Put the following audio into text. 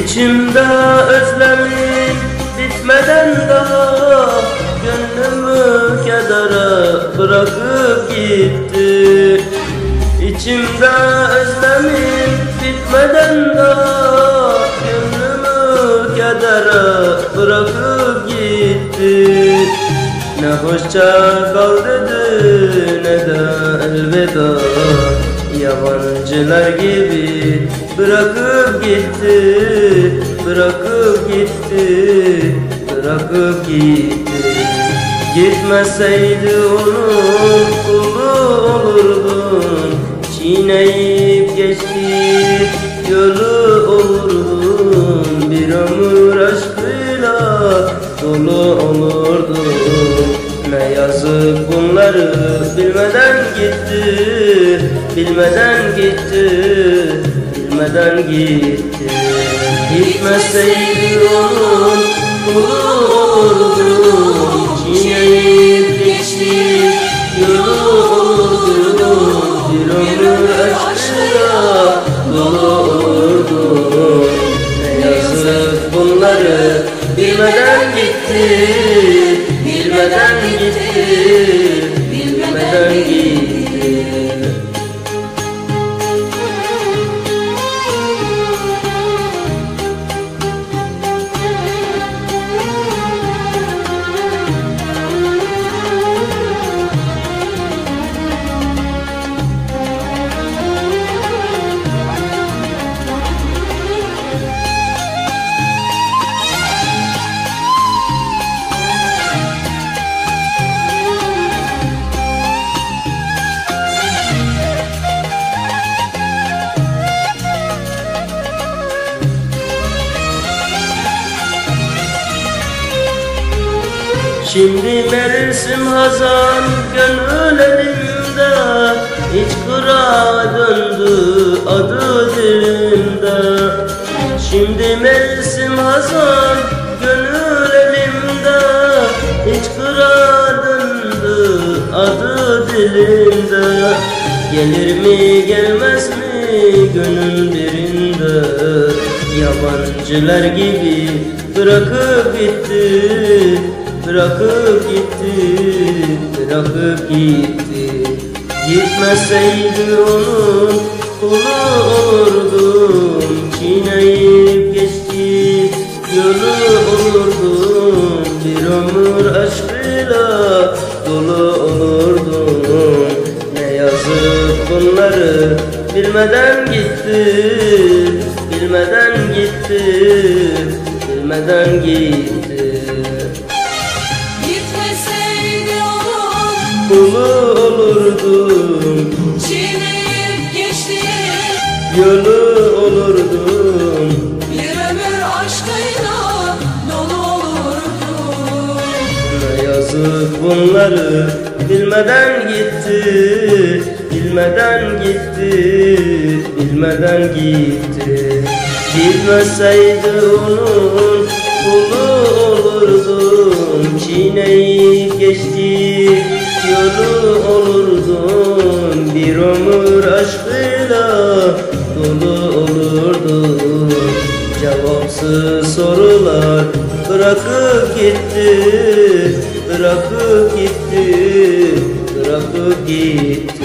İçimde özlemim bitmeden daha gönlümü kedere bırakıp gitti. İçimde özlemim bitmeden daha gönlümü kedere bırakıp gitti. Ne hoşça kal dedi ne de elveda, yabancılar gibi bırakıp gitti, bırakıp gitti, bırakıp gitti. Gitmeseydi onun kulu olurdum, çiğneyip geçti yolu olurdum. Bir ömür aşkıyla dolu olurdum. Ne yazık bunları bilmeden gitti, bilmeden gitti, bilmeden gitti. Gitmeseydi onun kulu olurdum, çiğneyip geçti yolu olurdum. Bir ömür aşkıyla dolu olurdum. Ne yazık bunları bilmeden gitti, bilmeden gitti, bilmeden gitti. Şimdi mevsim hazan gönül elimde, hiç kıra döndü adı dilimde. Şimdi mevsim hazan gönül elimde, hiç kıra döndü adı dilimde. Gelir mi gelmez mi gönül birinde, yabancılar gibi bırakıp gitti, bırakıp gitti, bırakıp gitti. Gitmeseydi onun kulu olurdum, çiğneyip geçti yolu olurdum. Bir ömür aşkıyla dolu olurdum. Ne yazık bunları bilmeden gitti, bilmeden gitti, bilmeden gitti. Kulu olurdum, çiğneyip geçti yolu olurdum. Bir ömür aşkıyla dolu olurdum. Ne yazık bunları bilmeden gitti, bilmeden gitti, bilmeden gitti. Gitmeseydi onun kulu olurdum, çiğneyip geçti yolu olurdum. Bir ömür aşkıyla dolu olurdum. Cevapsız sorular bırakıp gitti, bırakıp gitti, bırakıp gitti.